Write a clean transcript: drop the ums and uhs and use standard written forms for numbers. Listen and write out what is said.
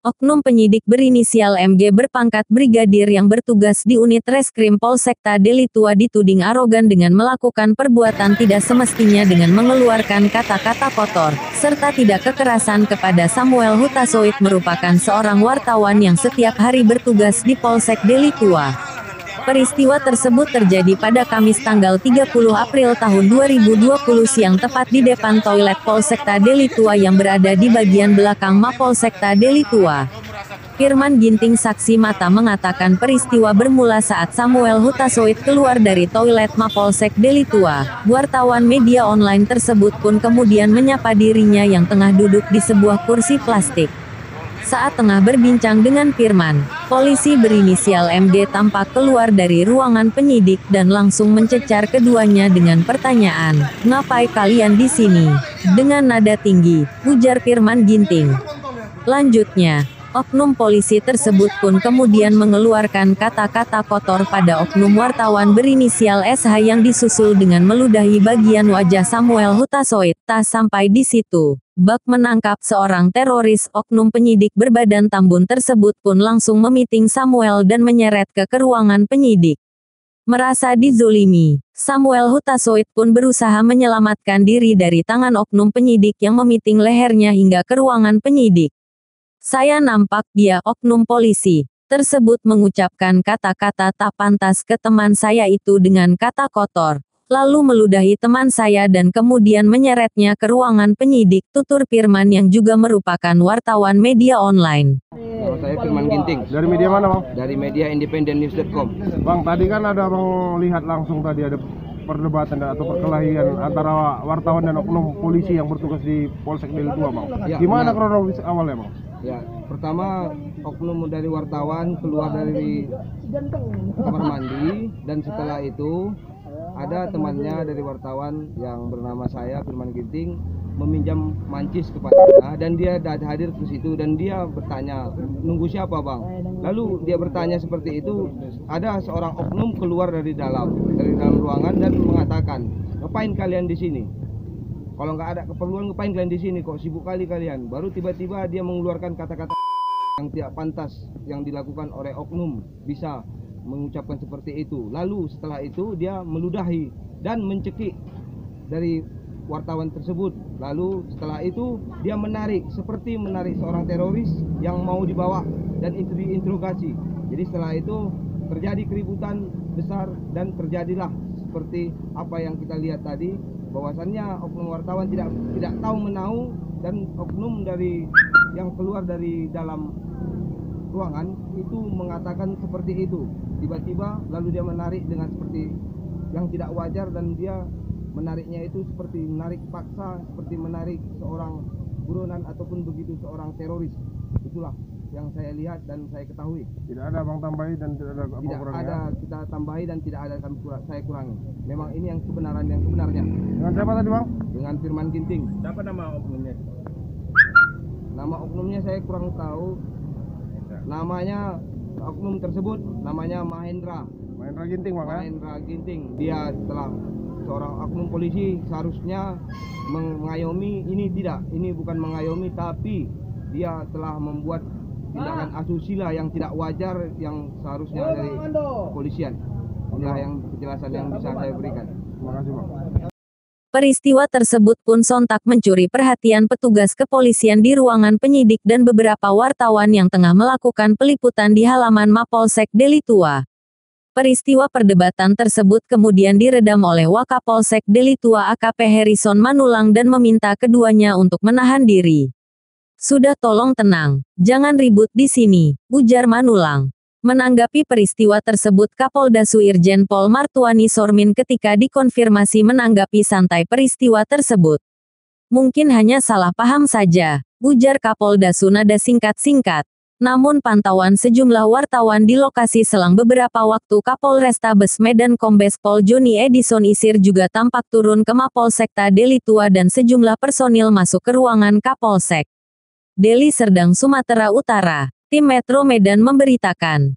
Oknum penyidik berinisial MG berpangkat brigadir yang bertugas di unit reskrim Polsekta Deli Tua dituding arogan dengan melakukan perbuatan tidak semestinya dengan mengeluarkan kata-kata kotor, serta tidak kekerasan kepada Samuel Huta Soit merupakan seorang wartawan yang setiap hari bertugas di Polsek Deli Tua. Peristiwa tersebut terjadi pada Kamis tanggal 30 April tahun 2020 siang tepat di depan toilet Polsekta Deli Tua yang berada di bagian belakang Mapolsekta Deli Tua. Firman Ginting saksi mata mengatakan peristiwa bermula saat Samuel Huta Soit keluar dari toilet Mapolsek Deli Tua. Wartawan media online tersebut pun kemudian menyapa dirinya yang tengah duduk di sebuah kursi plastik. Saat tengah berbincang dengan Firman, polisi berinisial MG tampak keluar dari ruangan penyidik dan langsung mencecar keduanya dengan pertanyaan, "Ngapain kalian di sini?" Dengan nada tinggi, ujar Firman Ginting. Lanjutnya, oknum polisi tersebut pun kemudian mengeluarkan kata-kata kotor pada oknum wartawan berinisial SH yang disusul dengan meludahi bagian wajah Samuel Huta Soit. Tak sampai di situ, bak menangkap seorang teroris, oknum penyidik berbadan tambun tersebut pun langsung memiting Samuel dan menyeret ke ruangan penyidik. Merasa dizolimi, Samuel Huta Soit pun berusaha menyelamatkan diri dari tangan oknum penyidik yang memiting lehernya hingga ke ruangan penyidik. "Saya nampak dia oknum polisi tersebut mengucapkan kata-kata tak pantas ke teman saya itu dengan kata kotor, lalu meludahi teman saya dan kemudian menyeretnya ke ruangan penyidik," tutur Firman yang juga merupakan wartawan media online. Nama saya Firman Ginting. Dari media mana, Bang? Dari media independennews.com. Bang, tadi kan ada Bang lihat langsung tadi ada perdebatan atau perkelahian antara wartawan dan oknum polisi yang bertugas di Polsek Deli Tua, Bang. Ya, Gimana ya. kronologis awalnya, Bang? Ya, pertama oknum dari wartawan keluar dari kamar mandi dan setelah itu ada temannya dari wartawan yang bernama saya Firman Ginting meminjam mancis kepadanya dan dia hadir ke situ dan dia bertanya, "Nunggu siapa, Bang?" Lalu dia bertanya seperti itu, ada seorang oknum keluar dari dalam ruangan dan mengatakan, "Ngapain kalian di sini? Kalau nggak ada keperluan ngapain kalian di sini? Kok sibuk kali kalian?" Baru tiba-tiba dia mengeluarkan kata-kata yang tidak pantas yang dilakukan oleh oknum bisa mengucapkan seperti itu. Lalu setelah itu dia meludahi dan mencekik dari wartawan tersebut. Lalu setelah itu dia seperti menarik seorang teroris yang mau dibawa dan diinterogasi. Jadi setelah itu terjadi keributan besar dan terjadilah seperti apa yang kita lihat tadi, bahwasannya oknum wartawan tidak tahu menahu dan oknum dari yang keluar dari dalam ruangan itu mengatakan seperti itu. Tiba-tiba lalu dia menarik dengan seperti yang tidak wajar dan dia menariknya itu seperti menarik paksa, seperti menarik seorang buronan ataupun begitu seorang teroris. Itulah yang saya lihat dan saya ketahui. Tidak ada Bang tambahi dan tidak ada apa kurangnya. Tidak ada kita tambahi dan tidak ada saya kurangi. Memang ini yang kebenaran yang sebenarnya. Dengan siapa tadi, Bang? Dengan Firman Ginting. Siapa nama oknumnya? Nama oknumnya saya kurang tahu. Namanya oknum tersebut namanya Mahendra. Mahendra Ginting, Bang. Mahendra Ginting. Dia telah seorang oknum polisi seharusnya mengayomi, ini bukan mengayomi tapi dia telah membuat tindakan asusila yang tidak wajar yang seharusnya dari kepolisian. Inilah yang penjelasan yang bisa saya berikan. Terima kasih, Bang. Peristiwa tersebut pun sontak mencuri perhatian petugas kepolisian di ruangan penyidik dan beberapa wartawan yang tengah melakukan peliputan di halaman Mapolsek Deli Tua. Peristiwa perdebatan tersebut kemudian diredam oleh Wakapolsek Deli Tua AKP Harrison Manulang dan meminta keduanya untuk menahan diri. "Sudah, tolong tenang, jangan ribut di sini," ujar Manulang. Menanggapi peristiwa tersebut Kapolda Irjen Pol Martuani Sormin ketika dikonfirmasi menanggapi santai peristiwa tersebut. "Mungkin hanya salah paham saja," ujar Kapolda nada singkat-singkat. Namun pantauan sejumlah wartawan di lokasi selang beberapa waktu Kapolrestabes Medan Kombes Pol Joni Edison Isir juga tampak turun ke Mapolsekta Deli Tua dan sejumlah personil masuk ke ruangan Kapolsek Deli Serdang Sumatera Utara. Tim Metro Medan memberitakan.